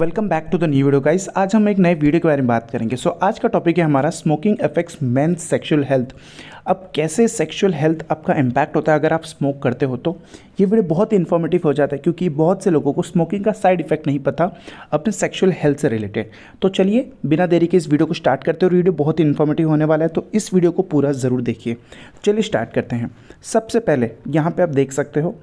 Welcome back to the new video guys. आज हम एक नए वीडियो के बारे में बात करेंगे। आज का टॉपिक है हमारा smoking affects men's sexual health. अब कैसे सेक्सुअल हेल्थ आपका इम्पैक्ट होता है अगर आप स्मोक करते हो। तो ये वीडियो बहुत ही इन्फॉर्मेटिव हो जाता है क्योंकि बहुत से लोगों को स्मोकिंग का साइड इफेक्ट नहीं पता अपने सेक्सुअल हेल्थ से रिलेटेड। तो चलिए बिना देरी के इस वीडियो को स्टार्ट करते हैं और वीडियो बहुत ही इन्फॉर्मेटिव होने वाला है, तो इस वीडियो को पूरा ज़रूर देखिए। चलिए स्टार्ट करते हैं। सबसे पहले यहाँ पे आप देख सकते हो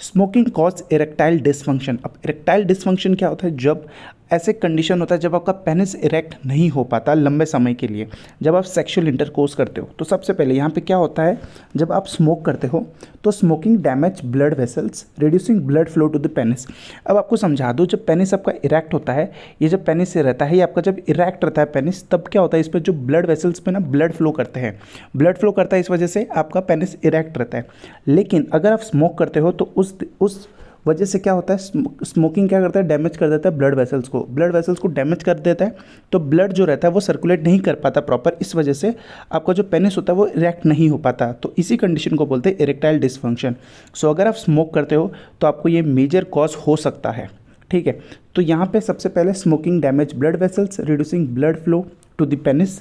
स्मोकिंग कॉज इरेक्टाइल डिसफंक्शन। अब इरेक्टाइल डिसफंक्शन क्या होता है? जब ऐसे कंडीशन होता है जब आपका पेनिस इरेक्ट नहीं हो पाता लंबे समय के लिए, जब आप सेक्सुअल इंटरकोर्स करते हो। तो सबसे पहले यहाँ पे क्या होता है, जब आप स्मोक करते हो तो smoking damage blood vessels reducing blood flow to the penis. अब आपको समझा दूँ, जब पेनिस आपका इरेक्ट होता है, ये जब पेनिस से रहता है, ये आपका जब इरेक्ट रहता है पेनिस, तब क्या होता है इस पर जो ब्लड वेसल्स पे ना ब्लड फ्लो करते हैं, ब्लड फ्लो करता है, इस वजह से आपका पेनिस इरेक्ट रहता है। लेकिन अगर आप स्मोक करते हो तो उस वजह से क्या होता है, स्मोकिंग क्या करता है, डैमेज कर देता है ब्लड वेसल्स को डैमेज कर देता है। तो ब्लड जो रहता है वो सर्कुलेट नहीं कर पाता प्रॉपर, इस वजह से आपका जो पेनिस होता है वो इरेक्ट नहीं हो पाता। तो इसी कंडीशन को बोलते हैं इरेक्टाइल डिसफंक्शन। सो अगर आप स्मोक करते हो तो आपको ये मेजर कॉज हो सकता है। ठीक है, तो यहाँ पे सबसे पहले smoking damage blood vessels reducing blood flow to the penis.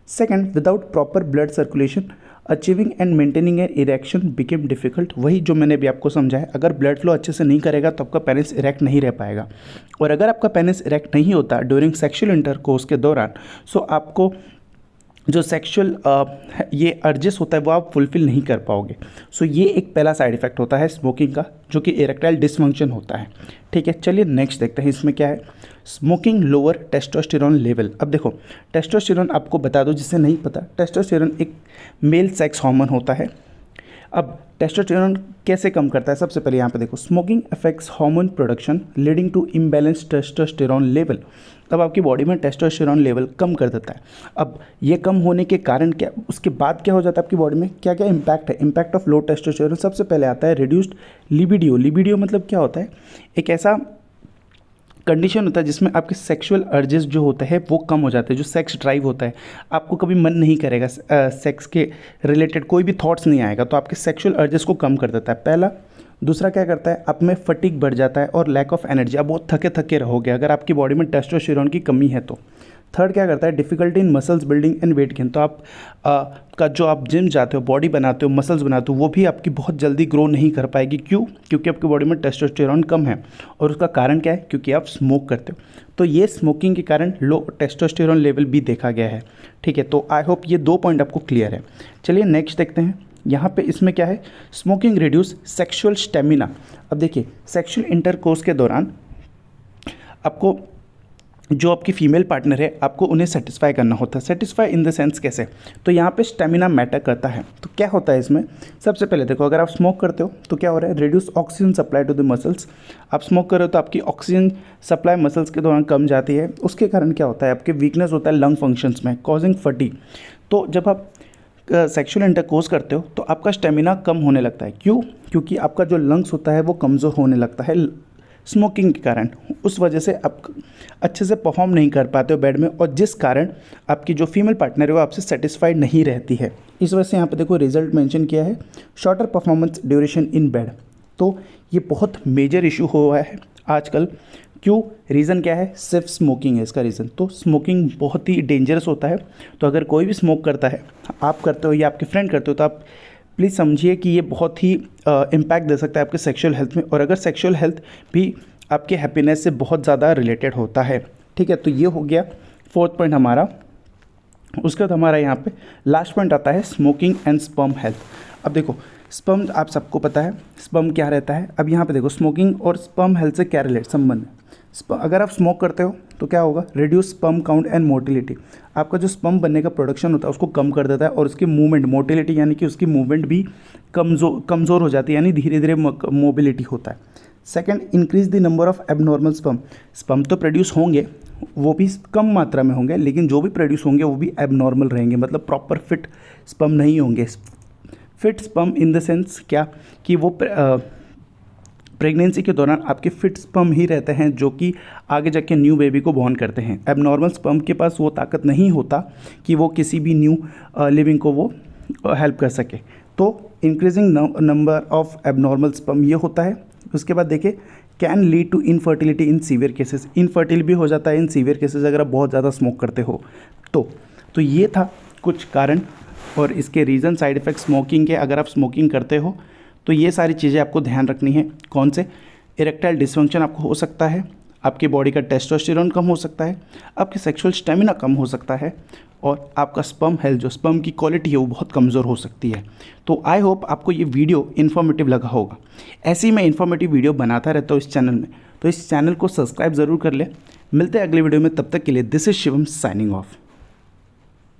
Second, without proper blood circulation achieving and maintaining an erection became difficult. वही जो मैंने भी आपको समझाया, अगर ब्लड फ्लो अच्छे से नहीं करेगा तो आपका पेनिस इरेक्ट नहीं रह पाएगा। और अगर आपका पेनिस इरेक्ट नहीं होता ड्यूरिंग सेक्सुअल इंटरकोर्स के दौरान, सो आपको जो सेक्सुअल ये अर्जेस होता है वो आप फुलफिल नहीं कर पाओगे। सो ये एक पहला साइड इफेक्ट होता है स्मोकिंग का, जो कि इरेक्टाइल डिसफंक्शन होता है। ठीक है, चलिए नेक्स्ट देखते हैं इसमें क्या है। Smoking lower testosterone level. अब देखो, टेस्टोस्टेरोन आपको बता दो जिसे नहीं पता, टेस्टोस्टेरोन एक मेल सेक्स हार्मोन होता है। अब टेस्टोस्टेरोन कैसे कम करता है, सबसे पहले यहाँ पे देखो, smoking affects hormone production leading to imbalance testosterone level. तब आपकी बॉडी में टेस्टोस्टेरोन लेवल कम कर देता है। अब ये कम होने के कारण क्या, उसके बाद क्या हो जाता है आपकी बॉडी में, क्या क्या इम्पैक्ट है। इम्पैक्ट ऑफ लो टेस्टोस्टेरोन, सबसे पहले आता है रिड्यूस्ड लिबिडियो। लिबिडियो मतलब क्या होता है, एक ऐसा कंडीशन होता है जिसमें आपके सेक्सुअल अर्जेस जो होते हैं वो कम हो जाते हैं। जो सेक्स ड्राइव होता है, आपको कभी मन नहीं करेगा, सेक्स के रिलेटेड कोई भी थॉट्स नहीं आएगा, तो आपके सेक्सुअल अर्जेस को कम कर देता है पहला। दूसरा क्या करता है, आप में फटीग बढ़ जाता है और लैक ऑफ एनर्जी, आप बहुत थके थके रहोगे अगर आपकी बॉडी में टेस्टोस्टेरोन की कमी है तो। थर्ड क्या करता है, difficulty in muscles building and weight gain. तो आप का जो आप जिम जाते हो, बॉडी बनाते हो, मसल्स बनाते हो, वो भी आपकी बहुत जल्दी ग्रो नहीं कर पाएगी। क्यों? क्योंकि आपकी बॉडी में टेस्टोस्टेरोन कम है। और उसका कारण क्या है, क्योंकि आप स्मोक करते हो। तो ये स्मोकिंग के कारण लो टेस्टोस्टेरोन लेवल भी देखा गया है। ठीक है, तो आई होप ये 2 पॉइंट आपको क्लियर है। चलिए नेक्स्ट देखते हैं। यहाँ पे इसमें क्या है, स्मोकिंग रिड्यूस सेक्सुअल स्टेमिना। अब देखिए, सेक्सुअल इंटरकोर्स के दौरान आपको जो आपकी फीमेल पार्टनर है, आपको उन्हें सेटिस्फाई करना होता है। सेटिस्फाई इन द सेंस कैसे, तो यहाँ पे स्टेमिना मैटर करता है। तो क्या होता है इसमें, सबसे पहले देखो, अगर आप स्मोक करते हो तो क्या हो रहा है, reduce oxygen supply to the muscles. आप स्मोक कर रहे हो तो आपकी ऑक्सीजन सप्लाई मसल्स के दौरान कम जाती है। उसके कारण क्या होता है, आपके वीकनेस होता है लंग फंक्शंस में, कॉजिंग फटीग। तो जब आप सेक्सुअल इंटरकोर्स करते हो तो आपका स्टेमिना कम होने लगता है। क्यों? क्योंकि आपका जो लंग्स होता है वो कमज़ोर होने लगता है स्मोकिंग के कारण। उस वजह से आप अच्छे से परफॉर्म नहीं कर पाते हो बेड में, और जिस कारण आपकी जो फीमेल पार्टनर है वो आपसे सेटिस्फाइड नहीं रहती है। इस वजह से यहाँ पे देखो रिजल्ट मेंशन किया है, shorter performance duration in bed. तो ये बहुत मेजर इशू हुआ है आजकल। क्यों? रीज़न क्या है, सिर्फ स्मोकिंग है इसका रीज़न। तो स्मोकिंग बहुत ही डेंजरस होता है। तो अगर कोई भी स्मोक करता है, आप करते हो या आपके फ्रेंड करते हो, तो आप प्लीज़ समझिए कि ये बहुत ही इम्पैक्ट दे सकता है आपके सेक्सुअल हेल्थ में। और अगर सेक्सुअल हेल्थ भी आपके हैप्पीनेस से बहुत ज़्यादा रिलेटेड होता है। ठीक है, तो ये हो गया 4th पॉइंट हमारा। उसके बाद हमारा यहाँ पे लास्ट पॉइंट आता है स्मोकिंग एंड स्पर्म हेल्थ। अब देखो, स्पर्म आप सबको पता है स्पर्म क्या रहता है। अब यहाँ पे देखो, स्मोकिंग और स्पर्म हेल्थ से क्या संबंध है। अगर आप स्मोक करते हो तो क्या होगा, reduce sperm count and motility. आपका जो स्पर्म बनने का प्रोडक्शन होता है उसको कम कर देता है, और उसकी मूवमेंट, मोटिलिटी यानी कि उसकी मूवमेंट भी कमज़ोर हो जाती है, यानी धीरे धीरे मोबिलिटी होता है। Second, increase the number of abnormal sperm तो प्रोड्यूस होंगे, वो भी कम मात्रा में होंगे, लेकिन जो भी प्रोड्यूस होंगे वो भी एबनॉर्मल रहेंगे, मतलब प्रॉपर फिट स्पर्म नहीं होंगे। Fit sperm in the sense क्या, कि वो प्रेगनेंसी के दौरान आपके फिट स्पर्म ही रहते हैं जो कि आगे जाके न्यू बेबी को बॉर्न करते हैं। एबनॉर्मल स्पर्म के पास वो ताकत नहीं होता कि वो किसी भी न्यू लिविंग को वो हेल्प कर सके। तो increasing number of abnormal sperm ये होता है। उसके बाद देखिए can lead to infertility in severe cases. Infertile भी हो जाता है इन सीवियर केसेस अगर आप बहुत ज़्यादा स्मोक करते हो तो ये था कुछ कारण और इसके रीज़न, साइड इफ़ेक्ट स्मोकिंग के। अगर आप स्मोकिंग करते हो तो ये सारी चीज़ें आपको ध्यान रखनी है। कौन से? इरेक्टाइल डिसफंक्शन आपको हो सकता है, आपकी बॉडी का टेस्टोस्टेरोन कम हो सकता है, आपकी सेक्सुअल स्टेमिना कम हो सकता है और आपका स्पर्म हेल्थ, जो स्पर्म की क्वालिटी है वो बहुत कमज़ोर हो सकती है। तो आई होप आपको ये वीडियो इन्फॉर्मेटिव लगा होगा। ऐसे ही मैं इन्फॉर्मेटिव वीडियो बनाता रहता हूँ इस चैनल में, तो इस चैनल को सब्सक्राइब ज़रूर कर ले। मिलते हैं अगले वीडियो में, तब तक के लिए this is Shivam signing off.